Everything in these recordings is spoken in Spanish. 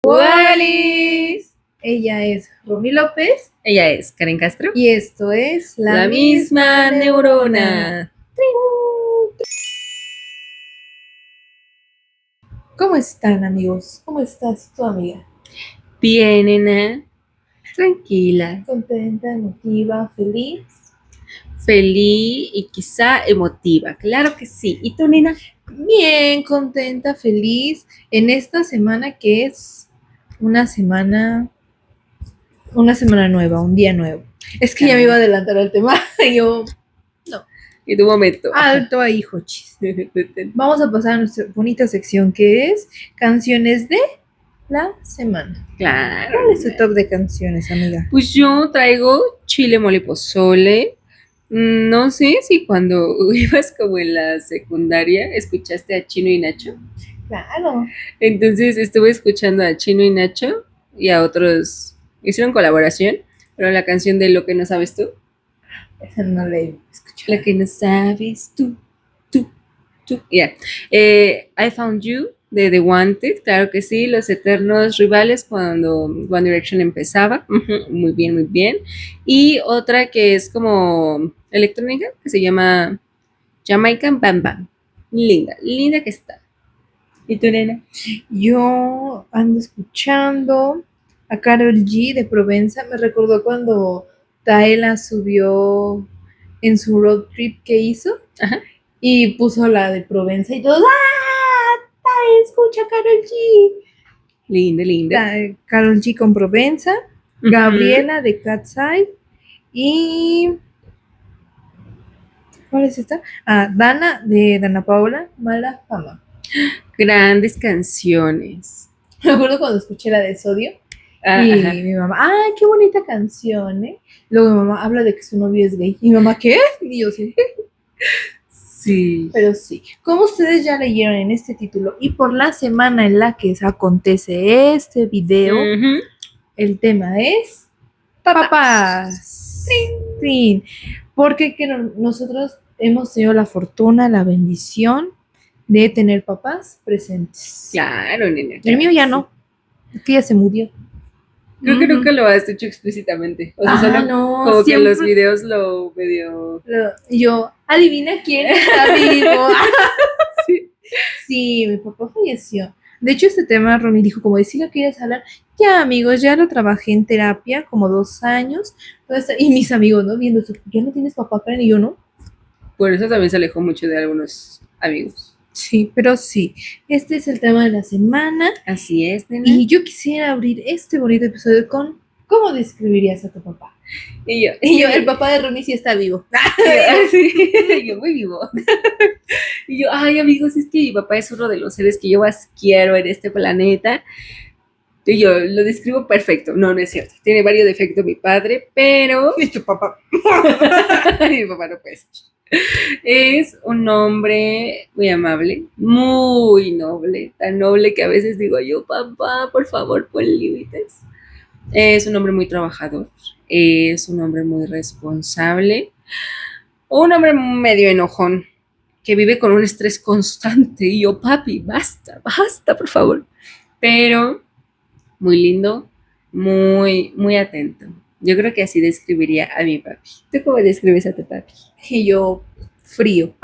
Wallis. Ella es Romy López. Ella es Karen Castro. Y esto es La misma neurona. ¿Cómo están, amigos? ¿Cómo estás, tu amiga? Bien, nena. Tranquila. Contenta, emotiva, feliz. Feliz y quizá emotiva. Claro que sí. ¿Y tú, nena? Bien, contenta, feliz. En esta semana que es una semana nueva, un día nuevo. Es que ya me iba a adelantar al tema. Y yo, ¿Y tu momento? alto ahí, jochis. Vamos a pasar a nuestra bonita sección que es canciones de la semana. Claro. ¿Cuál es tu top de canciones, amiga? Pues yo traigo chile mole pozole. No sé si cuando ibas como en la secundaria escuchaste a Chino y Nacho. Claro. Entonces estuve escuchando a Chino y Nacho y a otros. Hicieron colaboración, pero la canción de Lo que no sabes tú. Esa no la he escuchado. Lo que no sabes tú. Yeah. I Found You de The Wanted, claro que sí. Los Eternos Rivales cuando One Direction empezaba. Muy bien, muy bien. Y otra que es como electrónica, que se llama Jamaican Bam Bam. Linda, linda que está. ¿Y tú, nena? Yo ando escuchando a Karol G de Provenza. Me recordó cuando Taela subió en su road trip que hizo. Ajá. Y puso la de Provenza y todos, ¡ah! ¡Tae, escucha a Karol G! Linda, linda. Karol G con Provenza, Gabriela de Cat's Eye y... ¿cuál es esta? Dana de Dana Paola, Mala Fama. Grandes canciones. Me acuerdo cuando escuché la de Sodio y Ajá. mi mamá, ¡ay, qué bonita canción! Luego mi mamá habla de que su novio es gay. ¿Y mi mamá qué? Y yo sí. Sí. Pero sí, como ustedes ya leyeron en este título y por la semana en la que acontece este video, el tema es papás. Sí, porque nosotros hemos tenido la fortuna, la bendición de tener papás presentes. Claro, nena. El mío ya no, que ya se murió. Creo que nunca lo has dicho explícitamente. O sea, solo no, como siempre... que en los videos lo medio... Yo, adivina quién está vivo. Sí. Sí, mi papá falleció. De hecho, este tema, Romy dijo, como de si lo quieres hablar, ya amigos, ya lo trabajé en terapia como 2 años. Entonces, y mis amigos, ¿no? Viendo, ¿ya no tienes papá, Karen? Y yo, ¿no? Por eso también se alejó mucho de algunos amigos. Sí, pero sí, este es el tema de la semana. Así es, nena. Y yo quisiera abrir este bonito episodio con ¿cómo describirías a tu papá? Y yo, el papá de Romy sí está vivo. Yo muy vivo. Y yo, ay, amigos, es que mi papá es uno de los seres que yo más quiero en este planeta. Y yo lo describo perfecto. No, no es cierto. Tiene varios defectos mi padre, pero... Y tu papá. Mi papá no puede ser. Es un hombre muy amable, muy noble, tan noble que a veces digo yo, papá, por favor, pon límites. Es un hombre muy trabajador, es un hombre muy responsable, un hombre medio enojón, que vive con un estrés constante. Y yo, papi, basta, por favor. Pero muy lindo, muy, muy atento. Yo creo que así describiría a mi papi. ¿Tú cómo describes a tu papi? Y yo, frío.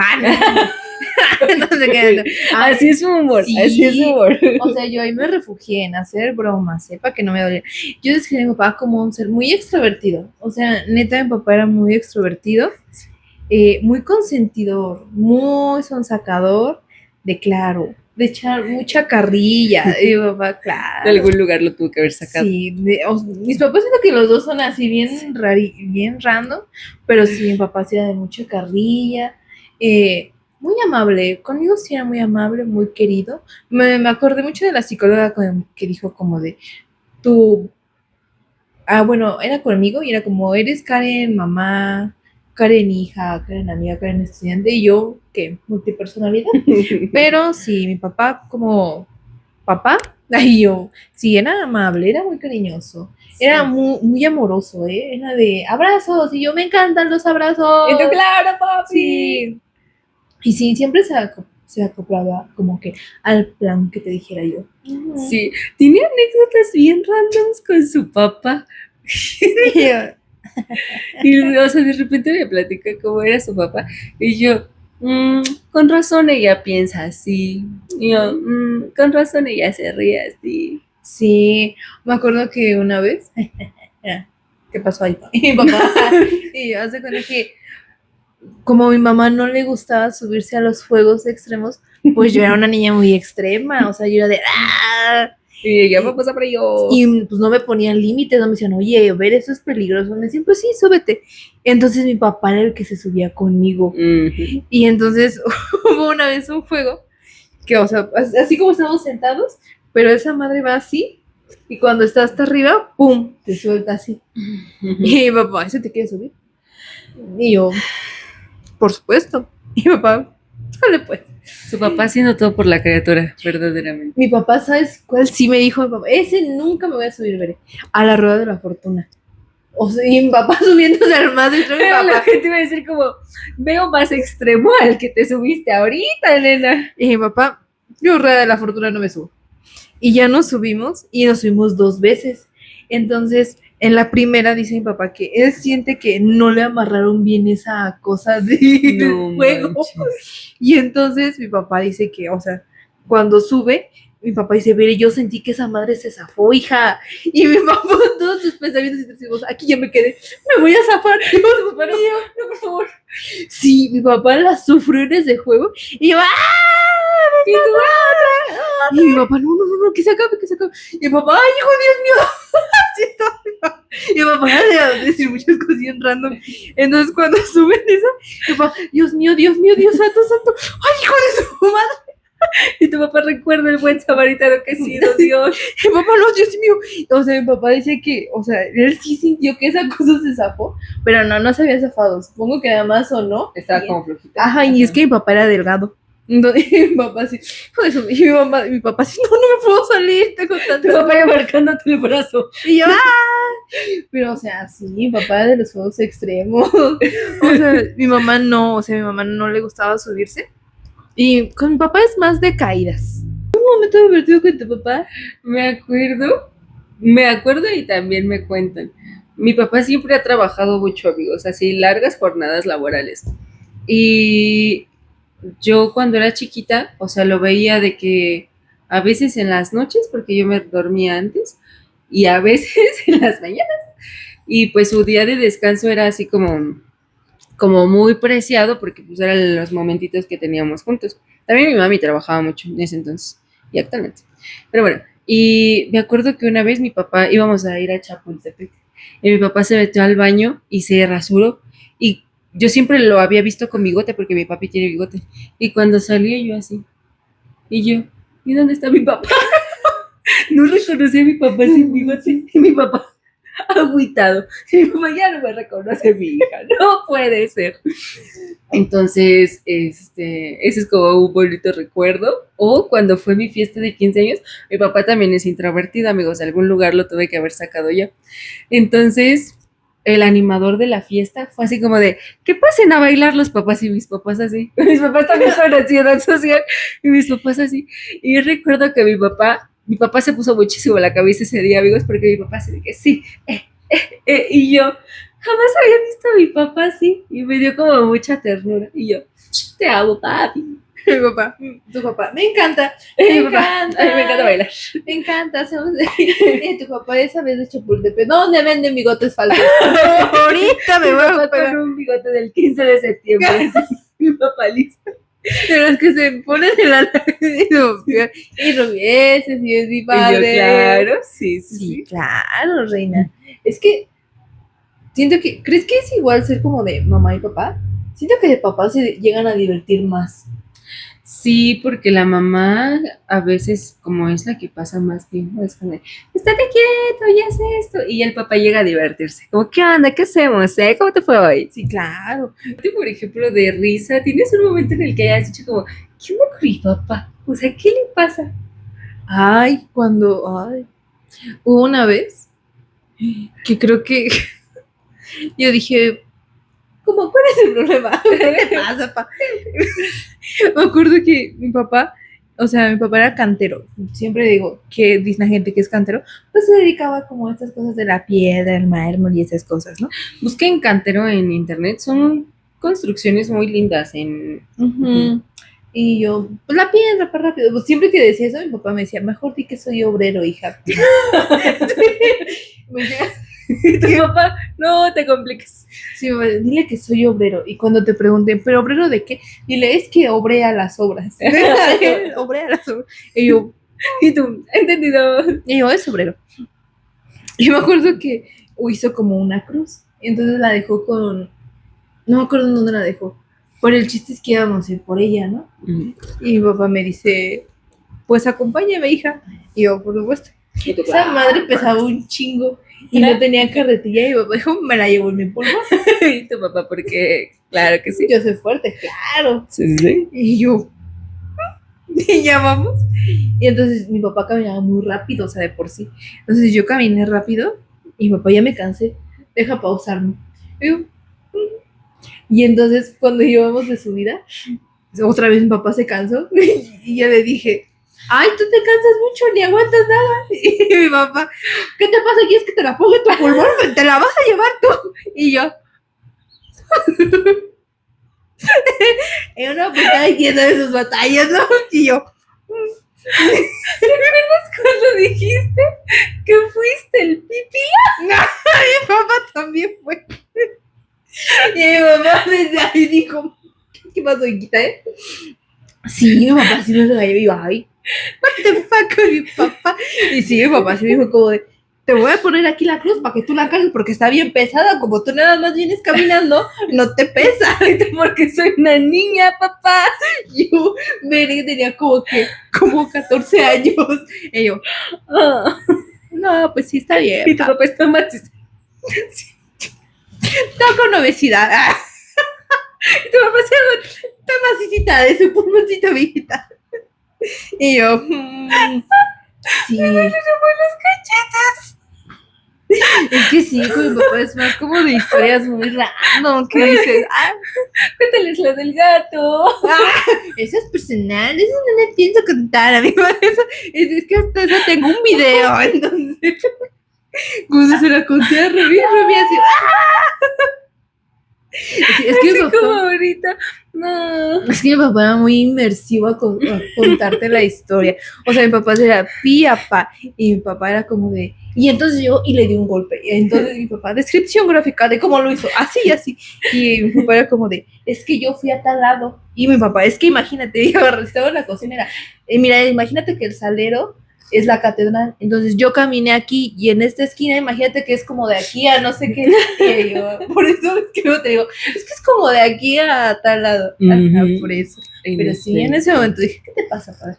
No sé qué. Así es su humor, sí. Así es su humor. O sea, yo ahí me refugié en hacer bromas, para que no me doliera. Yo describí a mi papá como un ser muy extrovertido. O sea, neta, mi papá era muy extrovertido, muy consentidor, muy sonsacador, de echar mucha carrilla. Y mi papá, claro. De algún lugar lo tuvo que haber sacado. Sí, mis papás siento que los dos son así bien random, pero sí, mi papá sí era de mucha carrilla, muy amable, conmigo sí era muy amable, muy querido. Me acordé mucho de la psicóloga que dijo como de, bueno, era conmigo y era como, eres Karen mamá, Karen hija, Karen amiga, Karen estudiante, y yo, ¿qué? Multipersonalidad. Pero sí, mi papá como papá, y yo, sí, era amable, era muy cariñoso, sí. Era muy, muy amoroso, era de abrazos, y yo, me encantan los abrazos. Y tú, claro, papi. Sí. Y sí, siempre se se acoplaba como que al plan que te dijera yo. Sí, tiene anécdotas bien randoms con su papá. Y yo, Y, o sea, de repente me platica cómo era su papá. Y yo, con razón ella piensa así. Y yo, con razón ella se ríe así. sí, me acuerdo que una vez, ¿qué pasó ahí? Y mi papá, y yo hace cuenta que como a mi mamá no le gustaba subirse a los juegos extremos, pues yo era una niña muy extrema, o sea, yo era de ¡ah! Y ella me pasa para yo. Y pues no me ponían límites, no me decían, oye, a ver, eso es peligroso. Me decían, pues sí, súbete. Entonces mi papá era el que se subía conmigo. Ujú. Y entonces hubo una vez un juego que, o sea, así como estamos sentados, pero esa madre va así. Y cuando está hasta arriba, ¡pum! Te suelta así. Y mi papá, ¿ese te quiere subir? Y yo, por supuesto. Y mi papá, sale pues. Su papá haciendo todo por la criatura, verdaderamente. Mi papá, ¿sabes cuál? Sí me dijo mi papá, ese nunca me voy a subir, veré, a la rueda de la fortuna. O sea, y mi papá subiéndose al más de mi Pero la papá. gente iba a decir como, veo más extremo al que te subiste ahorita, nena. Y mi papá, yo rueda de la fortuna no me subo. Y ya nos subimos y nos subimos 2 veces. Entonces, en la primera dice mi papá que él siente que no le amarraron bien esa cosa del No juego. manches. Y entonces mi papá dice que, o sea, cuando sube, mi papá dice, Bere, yo sentí que esa madre se zafó, hija. Y mi papá, todos sus pensamientos intrusivos, aquí ya me quedé, me voy a zafar. Y mi papá, no, no, por favor. Sí, mi papá la sufrió en ese juego. Y yo, ¡ah! ¿Y tú? Y mi papá, no, no, no, no, que se acabe, que se acabe. Y mi papá, ay, hijo, Dios mío. Así estaba mi papá. Y mi papá le decir muchas cosas bien random. Entonces, cuando suben esa, mi papá, Dios mío, Dios mío, Dios santo, santo. Ay, hijo de su madre. Y tu papá recuerda el buen samaritano que ha sido Dios. Y mi papá, no, Dios mío. O sea, mi papá decía que, o sea, él sí sintió que esa cosa se zafó, pero no, no se había zafado. Supongo que nada más o no. Estaba como flojita. Ajá, y es que mi papá era delgado. Entonces, mi papá así, hijo de su, y mi papá así, no, no me puedo salir, tengo tanto. Tu papá ya marcándote el brazo. Y yo, ¡ah! Pero, o sea, sí, mi papá era de los juegos extremos. O sea, mi mamá no, o sea, mi mamá no le gustaba subirse. Y con mi papá es más de caídas. Un momento divertido con tu papá. Me acuerdo y también me cuentan. Mi papá siempre ha trabajado mucho, amigos, así largas jornadas laborales. Y yo cuando era chiquita, o sea, lo veía de que a veces en las noches, porque yo me dormía antes, y a veces en las mañanas. Y pues su día de descanso era así como muy preciado, porque pues eran los momentitos que teníamos juntos. También mi mami trabajaba mucho en ese entonces, y actualmente. Pero bueno, y me acuerdo que una vez mi papá, íbamos a ir a Chapultepec, y mi papá se metió al baño y se rasuró, y yo siempre lo había visto con bigote, porque mi papi tiene bigote, y cuando salía yo así, y yo, ¿y dónde está mi papá? No reconocí a mi papá sin bigote, y mi papá agüitado, y mi mamá ya no me reconoce mi hija, no puede ser. Entonces, ese es como un bonito recuerdo. O cuando fue mi fiesta de 15 años, mi papá también es introvertido, amigos, de algún lugar lo tuve que haber sacado yo. Entonces, el animador de la fiesta fue así como de, que pasen a bailar los papás y mis papás así. Mis papás también con ansiedad social y mis papás así. Y yo recuerdo que mi papá se puso muchísimo la cabeza ese día, amigos, porque mi papá se que sí, y yo jamás había visto a mi papá así y me dio como mucha ternura. Y yo, te amo, papi. Mi papá, tu papá, me encanta. Mi papá, a mí me encanta bailar. Me encanta, hacemos tu papá esa vez de Chapultepec. ¿Dónde venden bigotes falsos? Ahorita me voy a pegar con un bigote del 15 de septiembre. Mi papá listo. De los que se ponen en la y rubieces y es mi padre. Y yo, claro, sí, Sí, claro, reina. Es que siento que, ¿crees que es igual ser como de mamá y papá? Siento que de papá se llegan a divertir más. Sí, porque la mamá a veces, como es la que pasa más tiempo, es como de, estate quieto, ya haz esto. Y el papá llega a divertirse. Como, ¿qué onda? ¿Qué hacemos? ¿Cómo te fue hoy? Sí, claro. Tú, por ejemplo, de risa, ¿tienes un momento en el que hayas dicho como, ¿qué onda con mi papá? O sea, ¿qué le pasa? Ay, hubo una vez que creo que yo dije, como, ¿cuál es el problema? ¿Qué te pasa, pa? Me acuerdo que mi papá era cantero. Siempre digo que dice la gente que es cantero, pues se dedicaba como a estas cosas de la piedra, el mármol y esas cosas, ¿no? Busquen cantero en internet, son construcciones muy lindas en... Y yo, pues la piedra, para rápido. Pues siempre que decía eso, mi papá me decía, mejor di que soy obrero, hija. Me decía, Y tu papá, no te compliques. sí, dile que soy obrero. Y cuando te pregunten, ¿pero obrero de qué? Dile, es que obré a las obras. Obré a las obras. Y tú, entendido. Es obrero. Y me acuerdo que hizo como una cruz. Y entonces la dejó con... No me acuerdo en dónde la dejó. Pero el chiste es que íbamos a ir por ella, ¿no? Y mi papá me dice, pues acompáñame, hija. Y yo, por supuesto. Esa madre pesaba un chingo y no tenía carretilla. Y mi papá dijo, me la llevo en mi pulmón. Y tu papá, porque claro que sí. Yo soy fuerte, claro. Sí. Y yo, y ya vamos. Y entonces mi papá caminaba muy rápido, o sea, de por sí. Entonces yo caminé rápido y mi papá, ya me cansé, deja pausarme. Y yo, y entonces cuando íbamos de subida, otra vez mi papá se cansó y yo le dije, ay, tú te cansas mucho, ni aguantas nada. Y mi papá, ¿qué te pasa? ¿Quieres que te la ponga en tu pulmón? Te la vas a llevar tú. Y yo, no, pues cada quien sabe sus batallas, ¿no? Y yo, ¿te acuerdas cuando dijiste que fuiste el pipila? no, mi papá también fue. Y mi mamá desde ahí dijo, ¿qué pasó, hijita, Sí, mi papá sí me regañó y yo, ay, what the fuck con mi papá. Y sí, mi papá sí me dijo como de, te voy a poner aquí la cruz para que tú la cargues porque está bien pesada, como tú nada más vienes caminando, no te pesa. Porque soy una niña, papá. Yo, veré, tenía como 14 años. Y yo, no, pues sí está bien. Y tu papá está machista. Está con obesidad. Y tu papá está macicita de su pulmoncito, viejita. Y yo, sí. Me duelen los cachetes. Es que sí, con mi papá es más como de historias muy random, que dices, cuéntales lo del gato. Eso es personal, eso no le pienso contar, amigo. Eso, es que hasta eso tengo un video, entonces, cuando se la conté a Rubí así, es que mi papá, como ahorita, no. Es que mi papá era muy inmersivo a contarte la historia. O sea, mi papá era pa, y mi papá era como de, y entonces yo, y le di un golpe. Y entonces mi papá, descripción gráfica de cómo lo hizo, así y así. Y mi papá era como de, es que yo fui a tal lado. Y mi papá, es que imagínate, estaba en la cocinera. Mira, imagínate que el salero es la catedral. Entonces yo caminé aquí y en esta esquina, imagínate que es como de aquí a no sé qué. Y yo, por eso es que yo te digo, es que es como de aquí a tal lado. Ajá, por eso. Pero sí, en ese momento dije, ¿qué te pasa, padre?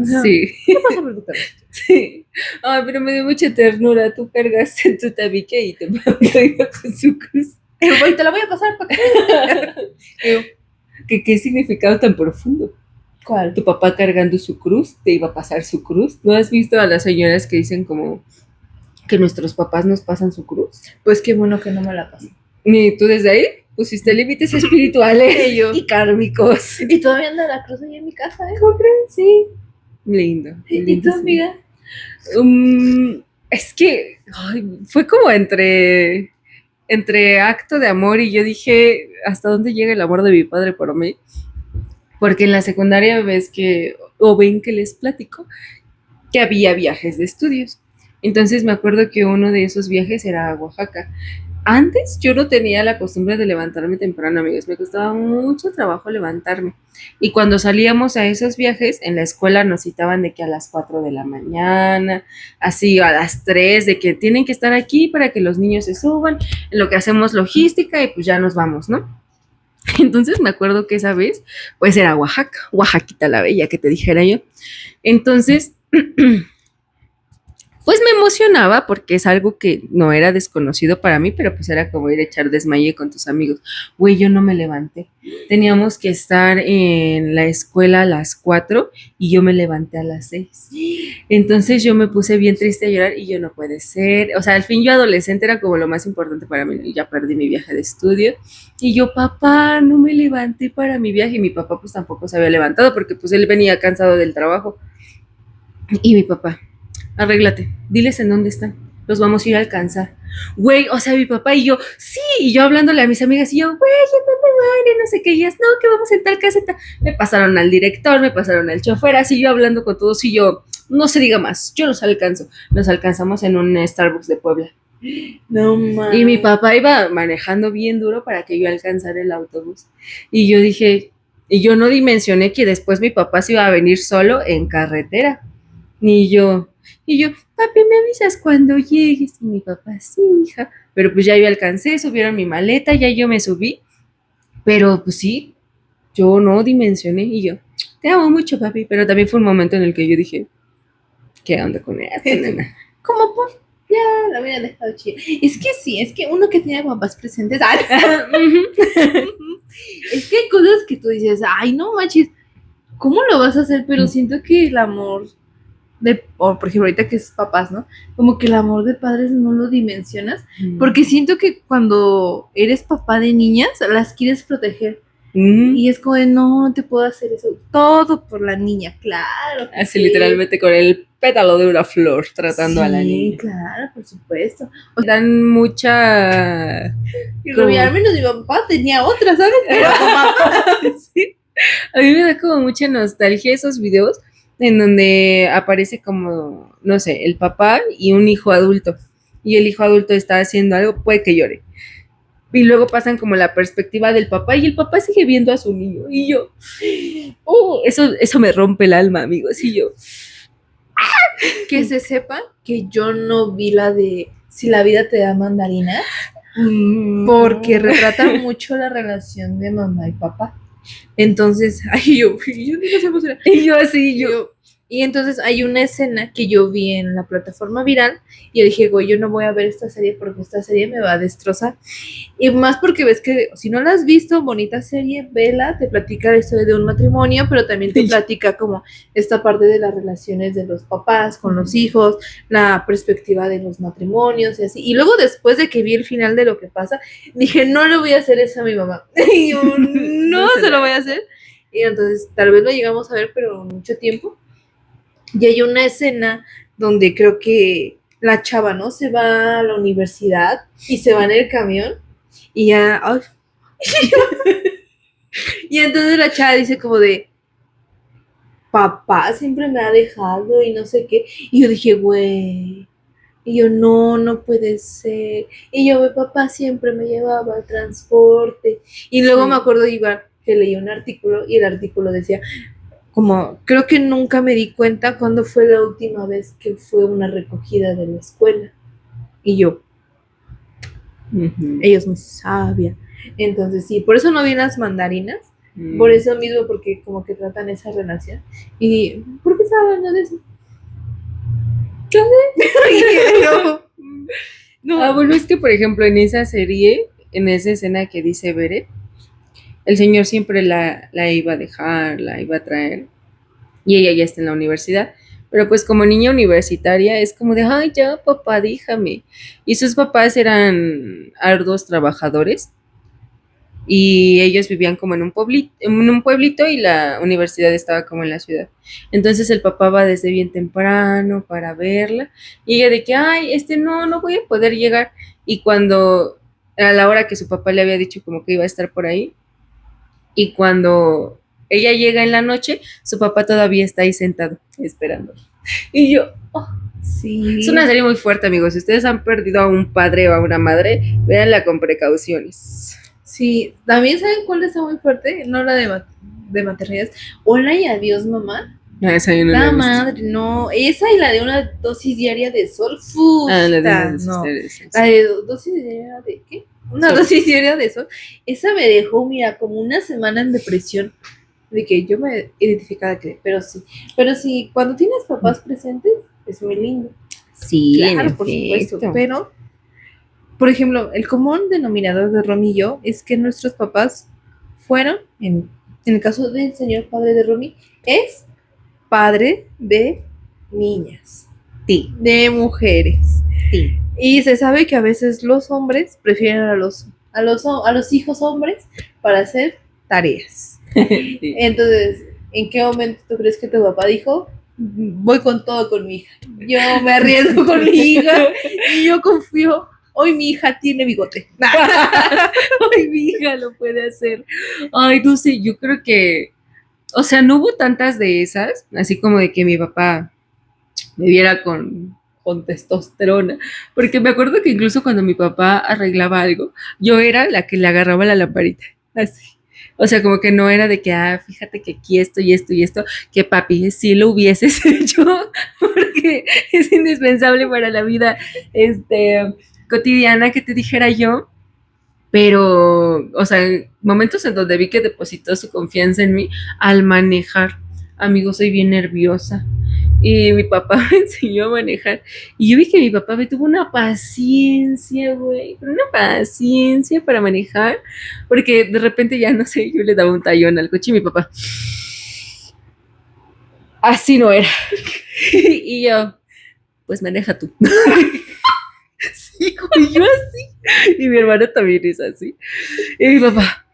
O sea, sí. ¿Qué pasa por tu cabeza? Sí. Ay, pero me dio mucha ternura. Tú cargaste tu tabique y te iba con su cruz. Y te la voy a pasar para que. ¿Qué significado tan profundo? ¿Cuál? Tu papá cargando su cruz, te iba a pasar su cruz. ¿No has visto a las señoras que dicen como que nuestros papás nos pasan su cruz? Pues qué bueno que no me la pasé. Ni tú desde ahí pusiste límites espirituales y kármicos. Y todavía anda la cruz ahí en mi casa, ¿Cómo crees? Sí. Lindo. ¿Y tu amiga? Es que fue como entre acto de amor y yo dije, ¿hasta dónde llega el amor de mi padre por mí? Porque en la secundaria ven que les platico que había viajes de estudios. Entonces me acuerdo que uno de esos viajes era a Oaxaca. Antes yo no tenía la costumbre de levantarme temprano, amigos. Me costaba mucho trabajo levantarme. Y cuando salíamos a esos viajes, en la escuela nos citaban de que a las 4 de la mañana, así a las 3, de que tienen que estar aquí para que los niños se suban, en lo que hacemos logística y pues ya nos vamos, ¿no? Entonces me acuerdo que esa vez, pues era Oaxaca, Oaxaquita la Bella, que te dijera yo. Entonces, pues me emocionaba porque es algo que no era desconocido para mí, pero pues era como ir a echar desmaye con tus amigos. Güey, yo no me levanté. Teníamos que estar en la escuela a las 4 y yo me levanté a las 6. Entonces yo me puse bien triste a llorar y yo no puede ser. O sea, al fin yo adolescente era como lo más importante para mí. Y ya perdí mi viaje de estudio. Y yo, papá, no me levanté para mi viaje. Y mi papá pues tampoco se había levantado porque pues él venía cansado del trabajo. Y mi papá, arréglate, diles en dónde están, los vamos a ir a alcanzar. Güey, o sea, mi papá y yo, sí, y yo hablándole a mis amigas y yo, güey, ¿en dónde van? Y no sé qué, y ellas, no, que vamos en tal casa, tal. Me pasaron al director, me pasaron al chofer, así yo hablando con todos y yo, no se diga más, yo los alcanzo. Nos alcanzamos en un Starbucks de Puebla. No mames. Y mi papá iba manejando bien duro para que yo alcanzara el autobús. Y yo dije, y yo no dimensioné que después mi papá se iba a venir solo en carretera. Y yo, papi, ¿me avisas cuando llegues? Y mi papá, sí, hija. Pero pues ya yo alcancé, subieron mi maleta, ya yo me subí. Pero pues sí, yo no dimensioné. Y yo, te amo mucho, papi. Pero también fue un momento en el que yo dije, ¿qué onda con esto, nena? ¿Cómo por? Ya, la hubiera dejado chida. Es que sí, es que uno que tiene papás presentes. Es que hay cosas que tú dices, ay, no manches, ¿cómo lo vas a hacer? Pero siento que el amor o por ejemplo, ahorita que es papás, ¿no? Como que el amor de padres no lo dimensionas, porque siento que cuando eres papá de niñas, las quieres proteger. Y es como de, no te puedo hacer eso. Todo por la niña, claro. Así sí. literalmente con el pétalo de una flor tratando a la niña. Sí, claro, por supuesto. Dan mucha... Y al menos mi papá tenía otra, ¿sabes? Pero mamá. Sí. A mí me da como mucha nostalgia esos videos en donde aparece como, no sé, el papá y un hijo adulto. Y el hijo adulto está haciendo algo, puede que llore. Y luego pasan como la perspectiva del papá y el papá sigue viendo a su niño. Y yo, eso me rompe el alma, amigos. Y yo, que se sepa que yo no vi la de Si la vida te da mandarinas, porque retrata mucho la relación de mamá y papá. Entonces, ay, yo digo, se emociona. Y yo así, Y entonces hay una escena que yo vi en la plataforma viral y yo dije, güey, yo no voy a ver esta serie porque esta serie me va a destrozar. Y más porque ves que si no la has visto, bonita serie, vela, te platica la historia de un matrimonio, pero también te platica como esta parte de las relaciones de los papás con los hijos, la perspectiva de los matrimonios y así. Y luego después de que vi el final de lo que pasa, dije, no le voy a hacer eso a mi mamá. Y yo, no se lo voy a hacer. Y entonces tal vez lo llegamos a ver, pero mucho tiempo. Y hay una escena donde creo que la chava, ¿no? Se va a la universidad y se va en el camión y ya... ay. Y entonces la chava dice como de, papá siempre me ha dejado y no sé qué. Y yo dije, güey. Y yo, no puede ser. Y yo, mi papá siempre me llevaba al transporte. Y luego me acuerdo igual que leí un artículo y el artículo decía... como creo que nunca me di cuenta cuándo fue la última vez que fue una recogida de la escuela. Y yo, ellos no sabían. Entonces sí, por eso no vi las mandarinas, por eso mismo, porque como que tratan esa relación. Y, ¿por qué estaba hablando de eso? ¿Qué no. Bueno, es que por ejemplo en esa serie, en esa escena que dice Beret, el señor siempre la iba a dejar, la iba a traer, y ella ya está en la universidad, pero pues como niña universitaria es como de, ay, ya papá, déjame. Y sus papás eran arduos trabajadores, y ellos vivían como en un pueblito y la universidad estaba como en la ciudad. Entonces el papá va desde bien temprano para verla, y ella de que, ay, no voy a poder llegar. Y cuando, a la hora que su papá le había dicho como que iba a estar por ahí, y cuando ella llega en la noche, su papá todavía está ahí sentado, esperando. Y yo, sí. Es una serie muy fuerte, amigos. Si ustedes han perdido a un padre o a una madre, véanla con precauciones. Sí, también ¿saben cuál está muy fuerte? No la de maternidad. Hola y adiós, mamá. No, esa yo no la madre, no. Esa y la de una dosis diaria de sol. La de una dosis no. diaria de sol. La de dosis diaria de ¿qué? Una dosis diaria de sol. Esa me dejó, mira, como una semana en depresión. De que yo me identificaba que, pero sí, cuando tienes papás presentes, es muy lindo. Sí, Claro, por supuesto, pero, por ejemplo, el común denominador de Romy y yo es que nuestros papás fueron, en el caso del señor padre de Romy, es padre de niñas, Sí, de mujeres. sí. Y se sabe que a veces los hombres prefieren a los hijos hombres para hacer tareas. Sí. Entonces, ¿en qué momento tú crees que tu papá dijo, voy con todo con mi hija? Yo me arriesgo con mi hija y yo confío, hoy mi hija tiene bigote. Ay, mi hija lo puede hacer. Ay, no sé, yo creo que, o sea, no hubo tantas de esas, así como de que mi papá me viera con testosterona, porque me acuerdo que incluso cuando mi papá arreglaba algo, yo era la que le agarraba la lamparita, así. O sea, como que no era de que, fíjate que aquí esto y esto y esto, que papi, si lo hubieses hecho, porque es indispensable para la vida cotidiana que te dijera yo. Pero, o sea, momentos en donde vi que depositó su confianza en mí al manejar. Amigo, soy bien nerviosa. Y mi papá me enseñó a manejar. Y yo vi que mi papá me tuvo una paciencia, güey. Una paciencia para manejar. Porque de repente ya no sé, yo le daba un tallón al coche y mi papá. Así no era. Y yo, pues maneja tú. Sí, güey, yo así. Y mi hermano también es así. Y mi papá.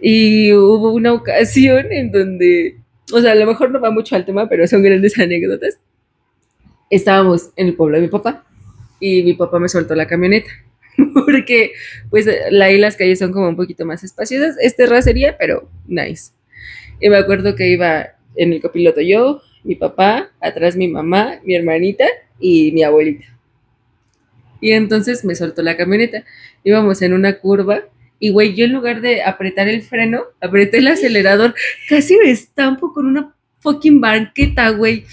Y hubo una ocasión en donde, o sea, a lo mejor no va mucho al tema, pero son grandes anécdotas. Estábamos en el pueblo de mi papá y mi papá me soltó la camioneta. Porque, pues, ahí las calles son como un poquito más espaciosas. Es terracería, pero nice. Y me acuerdo que iba en el copiloto yo, mi papá, atrás mi mamá, mi hermanita y mi abuelita. Y entonces me soltó la camioneta. Íbamos en una curva y, güey, yo en lugar de apretar el freno, apreté el acelerador. Casi me estampo con una fucking banqueta, güey.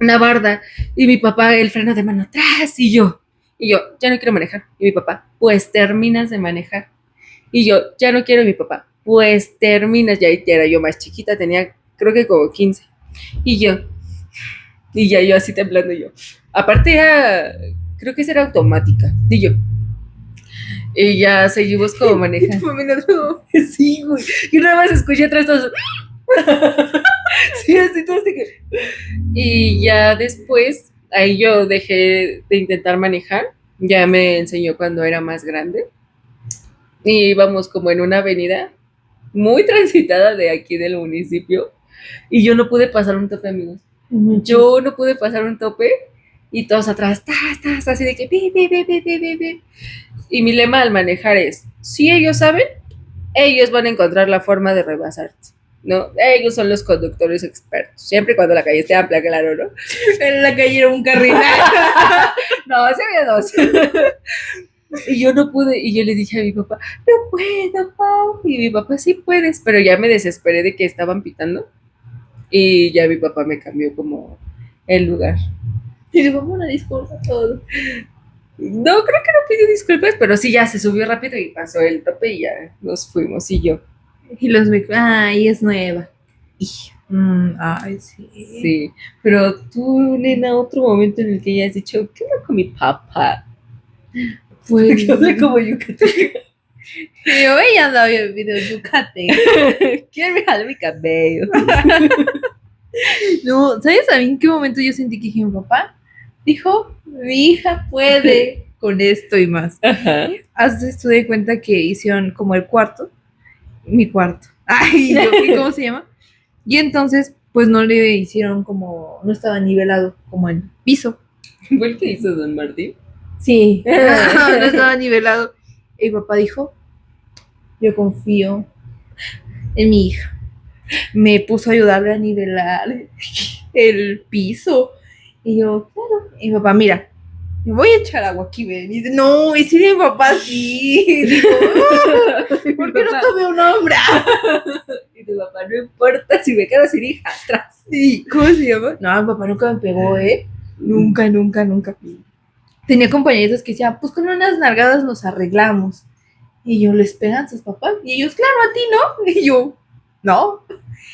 Una barda. Y mi papá, el freno de mano atrás. Y yo, ya no quiero manejar. Y mi papá, pues terminas de manejar. Y yo, ya no quiero. Y mi papá, pues terminas. Ya era yo más chiquita, tenía creo que como 15. Y yo, y ya yo así temblando yo. Aparte era, creo que esa era automática. Y yo, y ya seguimos como manejando. Sí, güey. Y nada más escuché atrás todo. Sí, así todo así que. Y ya después, ahí yo dejé de intentar manejar. Ya me enseñó cuando era más grande. Y íbamos como en una avenida muy transitada de aquí del municipio. Y yo no pude pasar un tope, amigos. Yo no pude pasar un tope. Y todos atrás, así de que. Y mi lema al manejar es: si ellos saben, ellos van a encontrar la forma de rebasarte, ¿no? Ellos son los conductores expertos, siempre y cuando la calle esté amplia, claro, ¿no? En la calle era un carril. No, se había dos. Y yo no pude, y yo le dije a mi papá, no puedo, Pau. Y mi papá, sí puedes, pero ya me desesperé de que estaban pitando. Y ya mi papá me cambió como el lugar. Y le vamos una disculpa a todos. No, creo que no pidió disculpas, pero sí, ya se subió rápido y pasó el tope y ya nos fuimos. Y yo, Y los ay, es nueva. Ay, sí. sí, pero tú, nena, otro momento en el que ya has dicho, ¿qué onda con mi papá? Pues, ¿Qué onda como yucateca? yo ella andaba en el video Yucate. ¿Quién me jaló mi cabello? No, ¿sabes a mí en qué momento yo sentí que dije, mi papá dijo, mi hija puede con esto y más? Ajá. Hazte tú de cuenta que hicieron como el cuarto, mi cuarto. Ay, ¿y cómo se llama? Y entonces, pues no le hicieron como, no estaba nivelado como el piso. ¿Fue el que hizo Don Martín? Sí, no estaba nivelado. Y mi papá dijo, yo confío en mi hija. Me puso a ayudarle a nivelar el piso. Y yo, claro. Y mi papá, mira, me voy a echar agua aquí, ven. Y dice, no, y si mi papá sí. Digo, ¿por qué no tomé una obra? Y tu papá, no importa si me quedo sin hija atrás. Sí, ¿cómo se llama? No, mi papá nunca me pegó, ¿eh? Nunca, nunca, nunca. Tenía compañeritos que decían, pues con unas nalgadas nos arreglamos. Y yo, ¿les pegan sus papás? Y ellos, claro, a ti, ¿no? Y yo, no.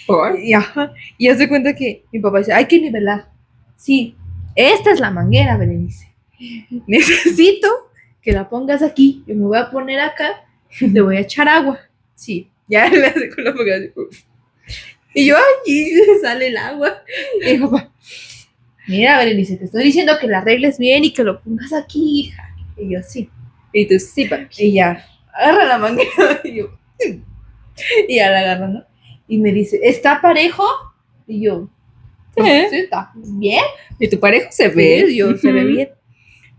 ¿Por? Y hace cuenta que mi papá dice, hay que nivelar. Sí, esta es la manguera, Berenice. Necesito que la pongas aquí. Yo me voy a poner acá, le voy a echar agua. Sí, ya le hace con la manguera así, uf. Y yo, ay, sale el agua. Y mi papá, mira, Berenice, te estoy diciendo que la arregles bien y que lo pongas aquí, hija. Y yo, sí. Y tú, sí, papi. Y ya, agarra la manguera. Y yo, y ya la agarra, ¿no? Y me dice, ¿está parejo? Y yo, pues, sí, está bien. ¿Y tu pareja se ve? Sí, yo, se ve bien.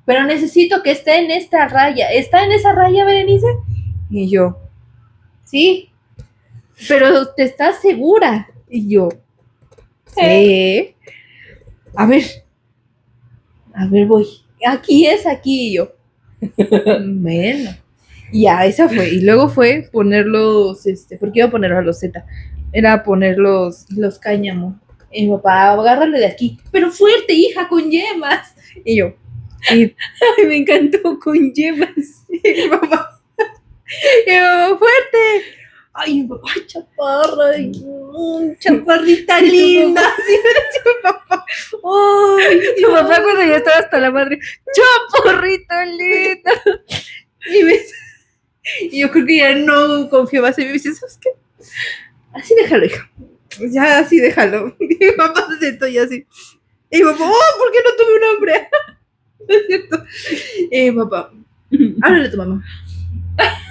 Pero necesito que esté en esta raya. ¿Está en esa raya, Berenice? Y yo, sí. Pero ¿te estás segura? Y yo, sí. A ver, voy. Aquí es, aquí. Y yo, bueno. Y ya, esa fue. Y luego fue ponerlos, porque iba a poner a los Z. Era poner los cáñamo. Y mi papá, agárrale de aquí. Pero fuerte, hija, con yemas. Y yo, y, Ay, me encantó con yemas. y mi papá, fuerte. Ay, mi papá, chaparra, chaparrita linda. Así me decía mi papá. Ay, Tu papá cuando ya estaba hasta la madre, chaporrito lindo. Y yo creo que ya no confío más en mí. Me dice, ¿sabes qué? Así déjalo, hija. Ya así déjalo. Y mi papá se sentó y así. Y mi papá, ¿por qué no tuve un hombre? No es cierto. Y mi papá, háblale a tu mamá.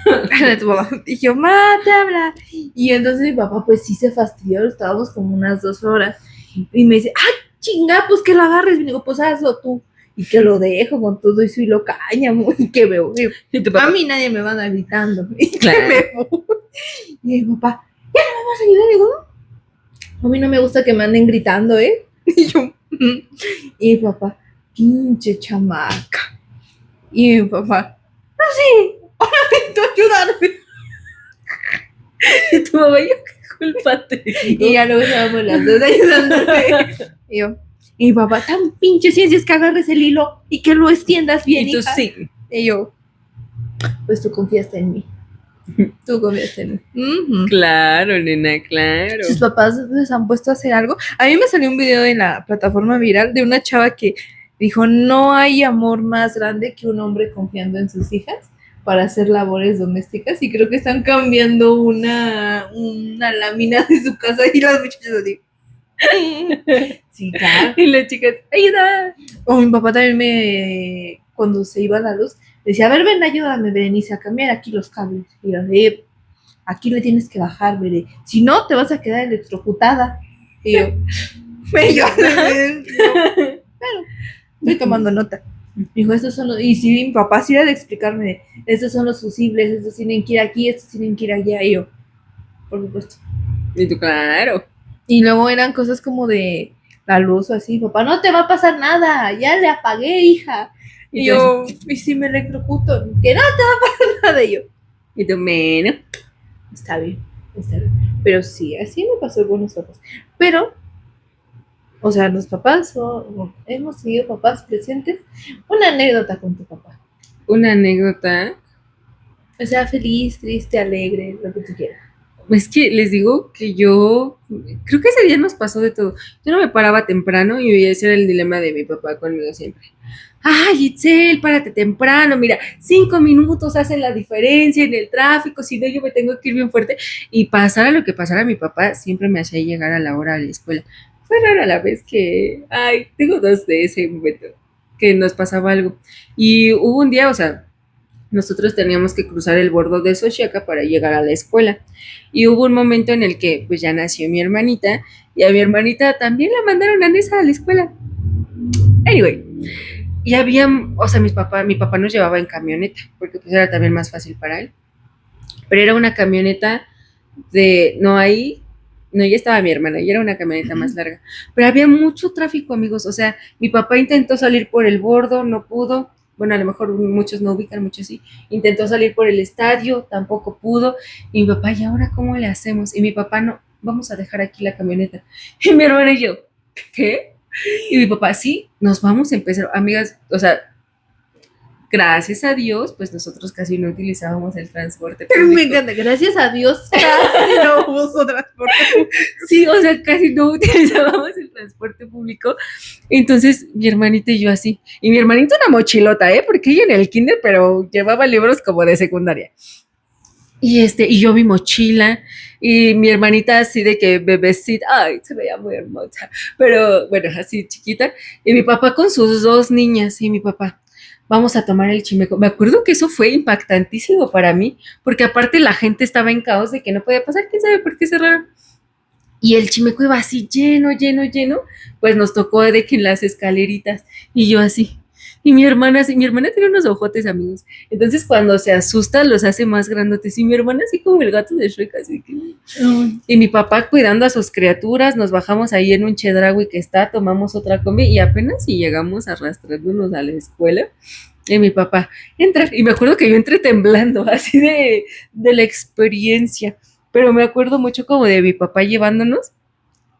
Háblale a tu mamá. Y yo, te habla. Y entonces mi papá, pues sí se fastidió. Estábamos como unas 2 horas. Y me dice, ¡ay, chinga! Pues que lo agarres. Y digo, pues hazlo tú. Y que lo dejo con todo eso y lo cáñamo. Y que me voy. ¿Y tu papá? A mí nadie me va a andar gritando. Y Claro. que me voy. Y mi papá, ¿ya no me vas a ayudar? Y digo, no. A mí no me gusta que me anden gritando, ¿eh? Y yo, y mi papá, pinche chamaca. Y mi papá, no, sí, ahora necesito ayudarme. Y tu mamá, yo qué culpa tengo. Y ya luego estábamos las dos ayudándome. Y yo, y mi papá, tan pinche ciencia es que agarres el hilo y que lo extiendas bien, Y tú hija. sí. Y yo, pues tú confiaste en mí. Tú confiaste en mí. Ujú. Claro, nena, claro. ¿Sus papás les han puesto a hacer algo? A mí me salió un video en la plataforma viral de una chava que dijo, no hay amor más grande que un hombre confiando en sus hijas para hacer labores domésticas, y creo que están cambiando una lámina de su casa y las muchachas así. Sí, claro. Y las chicas, ayuda. O mi papá también cuando se iba a la luz, decía, a ver, ven, ayúdame, Berenice, a cambiar aquí los cables. Y yo, aquí le tienes que bajar, Bere. Si no, te vas a quedar electrocutada. Y yo, claro, estoy tomando nota. Dijo, estos son los, y sí, mi papá sí era de explicarme, estos son los fusibles, estos tienen que ir aquí, estos tienen que ir allá. Y yo, por supuesto. Y tú, claro. Y luego eran cosas como de la luz o así, papá, no te va a pasar nada, ya le apagué, hija. Y yo, y si me electrocuto, que no te va a pasar nada. Y yo, Y tú, menos. está bien, está bien. Pero sí, así me pasó algunos papás. Pero, o sea, los papás, hemos tenido papás presentes. Una anécdota con tu papá. Una anécdota. O sea, feliz, triste, alegre, lo que tú quieras. Es que les digo que yo, creo que ese día nos pasó de todo. Yo no me paraba temprano y ese era el dilema de mi papá conmigo siempre. Ay, Itzel, párate temprano, mira, 5 minutos hacen la diferencia en el tráfico, si no yo me tengo que ir bien fuerte. Y pasara lo que pasara, mi papá siempre me hacía llegar a la hora de la escuela. Fue rara la vez que, ay, tengo 2 de ese momento, que nos pasaba algo. Y hubo un día, o sea, nosotros teníamos que cruzar el bordo de Xochiaca para llegar a la escuela. Y hubo un momento en el que pues ya nació mi hermanita, y a mi hermanita también la mandaron a Nesa a la escuela. Anyway, y había, o sea, mi papá nos llevaba en camioneta, porque pues era también más fácil para él. Pero era una camioneta no, ya estaba mi hermana, y era una camioneta más larga. Pero había mucho tráfico, amigos, o sea, mi papá intentó salir por el bordo, no pudo. Bueno, a lo mejor muchos no ubican, muchos sí. Intentó salir por el estadio, tampoco pudo. Y mi papá, ¿y ahora cómo le hacemos? Y mi papá, no, vamos a dejar aquí la camioneta. Y mi hermana y yo, ¿qué? Y mi papá, sí, nos vamos a empezar, amigas, o sea, gracias a Dios, pues nosotros casi no utilizábamos el transporte Me público. encanta, gracias a Dios casi no uso transporte. Sí, o sea, casi no utilizábamos el transporte público. Entonces, mi hermanita y yo así. Y mi hermanita una mochilota, porque ella en el kinder, pero llevaba libros como de secundaria. Y yo mi mochila, y mi hermanita así de que bebecita, ay, se veía muy hermosa, pero bueno, así chiquita, y mi papá con sus dos niñas, y mi papá, vamos a tomar el chimeco. Me acuerdo que eso fue impactantísimo para mí, porque aparte la gente estaba en caos de que no podía pasar, quién sabe por qué cerraron. Y el chimeco iba así lleno, lleno, lleno, pues nos tocó de que en las escaleritas, y yo así. Y mi hermana tiene unos ojotes, amigos. Entonces cuando se asusta los hace más grandotes. Y mi hermana así como el gato de Shrek, así que... Y mi papá cuidando a sus criaturas, nos bajamos ahí en un Chedraui que está, tomamos otra combi y apenas si llegamos arrastrándonos a la escuela. Y mi papá entra, y me acuerdo que yo entré temblando, así de la experiencia. Pero me acuerdo mucho como de mi papá llevándonos,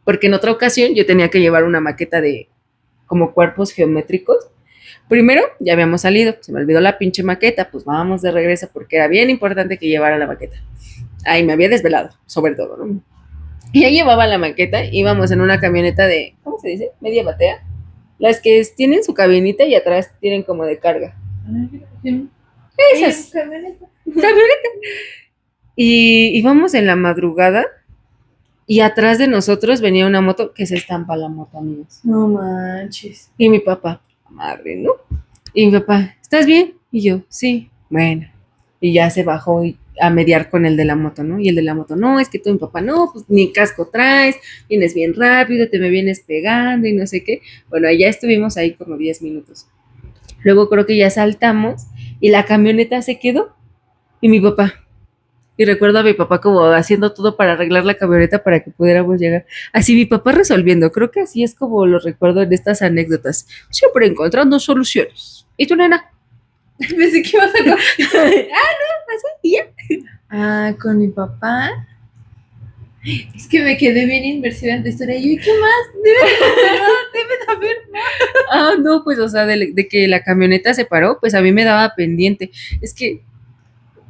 porque en otra ocasión yo tenía que llevar una maqueta de como cuerpos geométricos. Primero, ya habíamos salido, se me olvidó la pinche maqueta, pues vamos de regreso porque era bien importante que llevara la maqueta. Ay, me había desvelado, sobre todo, ¿no? Y ya llevaba la maqueta, íbamos en una camioneta de, ¿cómo se dice? Media batea. Las que tienen su cabinita y atrás tienen como de carga. Esas. Camioneta. Y íbamos en la madrugada y atrás de nosotros venía una moto que se estampa la moto, amigos. No manches. Y mi papá, madre, ¿no? Y mi papá, ¿estás bien? Y yo, sí, bueno. Y ya se bajó a mediar con el de la moto, ¿no? Y el de la moto, no, es que tú, mi papá, no, pues ni casco traes, vienes bien rápido, te me vienes pegando y no sé qué. Bueno, ya estuvimos ahí como 10 minutos. Luego creo que ya saltamos y la camioneta se quedó. Y mi papá, y recuerdo a mi papá como haciendo todo para arreglar la camioneta para que pudiéramos llegar. Así mi papá resolviendo. Creo que así es como lo recuerdo en estas anécdotas. Siempre encontrando soluciones. ¿Y tú, nena? Pensé que ibas a contar. Así, y ya. Ah, con mi papá. Es que me quedé bien inmersiva en tu historia. Y yo, ¿y qué más? Debe de haber más. Ah, no, pues, o sea, de que la camioneta se paró, pues a mí me daba pendiente. Es que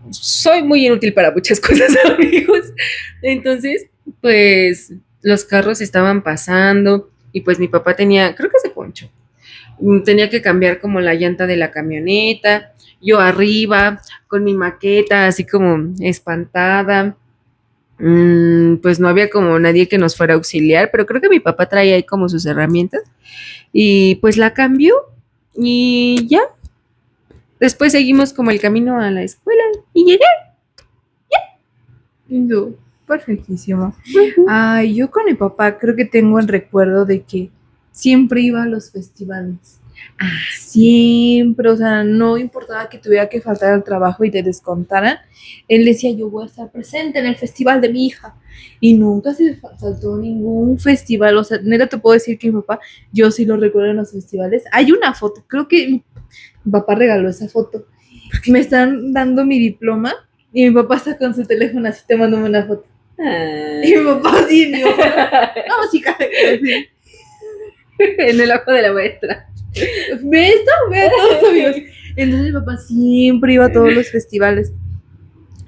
soy muy inútil para muchas cosas, amigos. Entonces, pues, los carros estaban pasando y pues mi papá tenía, creo que se ponchó. Tenía que cambiar como la llanta de la camioneta, yo arriba con mi maqueta así como espantada. Pues no había como nadie que nos fuera a auxiliar, pero creo que mi papá traía ahí como sus herramientas y pues la cambió y ya. Después seguimos como el camino a la escuela y llegué. Yo, perfectísimo. Ay, yo con mi papá creo que tengo el recuerdo de que siempre iba a los festivales. Siempre, o sea, no importaba que tuviera que faltar al trabajo y te descontaran. Él decía, yo voy a estar presente en el festival de mi hija. Y nunca se faltó ningún festival. O sea, neta te puedo decir que mi papá, yo sí lo recuerdo en los festivales. Hay una foto, creo que mi papá regaló esa foto. Me están dando mi diploma y mi papá está con su teléfono así tomándome una foto. Y mi papá así en mi ojo. No, sí, así. En el ojo de la maestra. Ve esto, ve a todos, amigos. Entonces mi papá siempre iba a todos los festivales.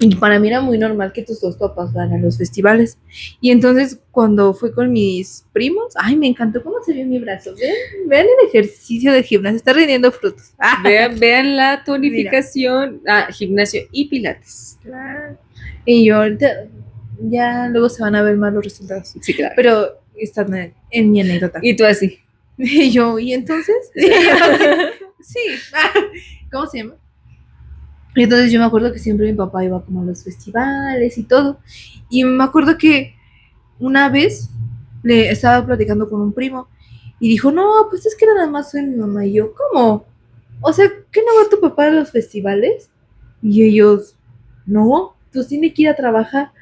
Y para mí era muy normal que tus dos papás fueran a los festivales. Y entonces cuando fui con mis primos, ay, me encantó cómo se vio mi brazo. Vean el ejercicio de gimnasia, está rindiendo frutos. Vean la tonificación, gimnasio y pilates. Claro. Y yo ahorita, ya luego se van a ver más los resultados. Sí, claro. Pero están en mi anécdota. Y tú así. Y yo, ¿y entonces? Y yo así, sí. ¿Cómo se llama? Y entonces yo me acuerdo que siempre mi papá iba como a los festivales y todo. Y me acuerdo que una vez le estaba platicando con un primo y dijo, no, pues es que nada más soy mi mamá. Y yo, ¿cómo? O sea, ¿qué no va tu papá a los festivales? Y ellos, no, pues tiene que ir a trabajar.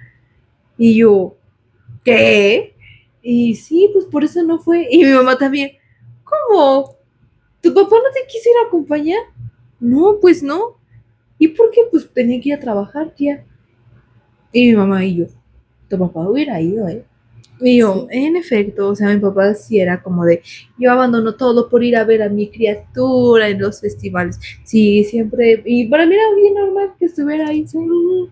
Y yo, ¿qué? Y sí, pues por eso no fue. Y mi mamá también, ¿cómo? ¿Tu papá no te quiso ir a acompañar? No, pues no. ¿Y por qué? Pues tenía que ir a trabajar, tía. Y mi mamá y yo, tu papá hubiera ido, ¿eh? Y yo, Sí. en efecto, o sea, mi papá sí era como de, yo abandono todo por ir a ver a mi criatura en los festivales. Sí, siempre, y para mí era bien normal que estuviera ahí. Sí.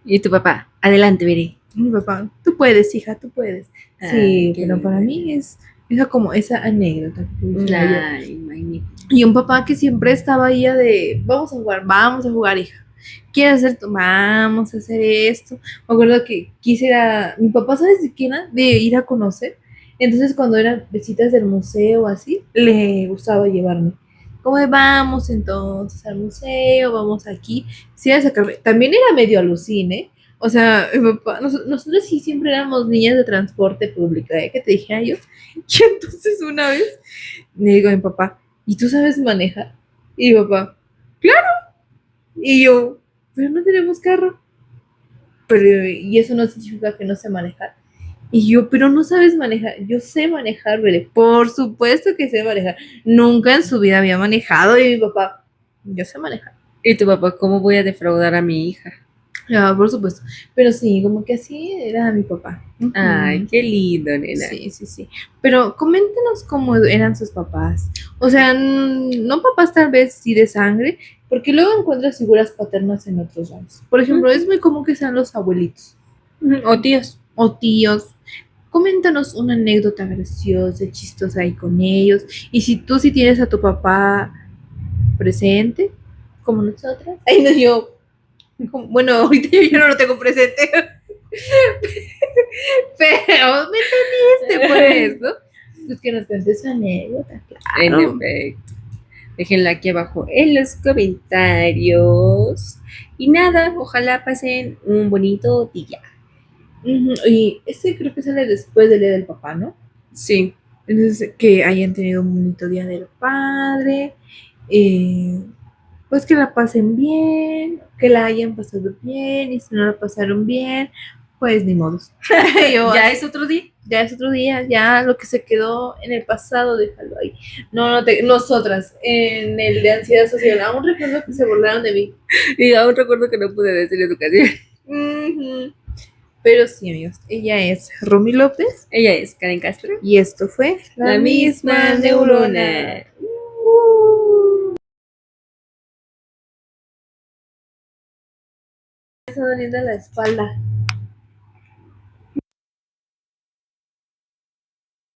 Y tu papá, adelante, veré. Mi papá, tú puedes, hija, tú puedes. Ay, Sí, qué pero para linda mí niña. es esa como esa anécdota que dijera yo. Ay, magnífico. Y un papá que siempre estaba ahí de, vamos a jugar, hija. ¿Quieres hacer esto? Vamos a hacer esto. Me acuerdo que quisiera, mi papá, ¿sabes de qué era? De ir a conocer. Entonces cuando eran visitas del museo así, le gustaba llevarme. Como de, vamos entonces al museo, vamos aquí. Sí, a sacarme. También era medio alucine. O sea, mi papá, nosotros sí siempre éramos niñas de transporte público, ¿eh? Que te dije yo. Y entonces una vez le digo a mi papá, ¿y tú sabes manejar? Y mi papá, claro. Y yo, pero no tenemos carro. Pero, y eso no significa que no sé manejar. Y yo, pero no sabes manejar. Yo sé manejar, Bere. Por supuesto que sé manejar. Nunca en su vida había manejado. Y mi papá, yo sé manejar. Y tu papá, ¿cómo voy a defraudar a mi hija? Ah, por supuesto. Pero sí, como que así era mi papá. Ay, qué lindo, nena. Sí, sí, sí. Pero coméntenos cómo eran sus papás. O sea, no papás tal vez sí de sangre, porque luego encuentras figuras paternas en otros lados. Por ejemplo, es muy común que sean los abuelitos O tíos. o tíos. Coméntanos una anécdota graciosa, chistosa ahí con ellos. Y si tú sí tienes a tu papá presente, como nosotras. Ay, no, yo. Bueno, ahorita yo no lo tengo presente. Pero me entendiste, pues, ¿no? Pues que nos cuentes su anécdota, En claro. efecto. Déjenla aquí abajo en los comentarios. Y nada, ojalá pasen un bonito día. Y este creo que sale después del Día del Papá, ¿no? Sí. Entonces, que hayan tenido un bonito Día del Padre, eh, pues que la pasen bien, que la hayan pasado bien, y si no la pasaron bien, pues ni modos. Ya es otro día. Ya es otro día, ya lo que se quedó en el pasado, déjalo ahí. Nosotras, en el de ansiedad social, aún recuerdo que se burlaron de mí. Y aún recuerdo que no pude decir educación. Pero sí, amigos, ella es Romy López Ella es Karen Castro. y esto fue La misma neurona. Me está doliendo la espalda.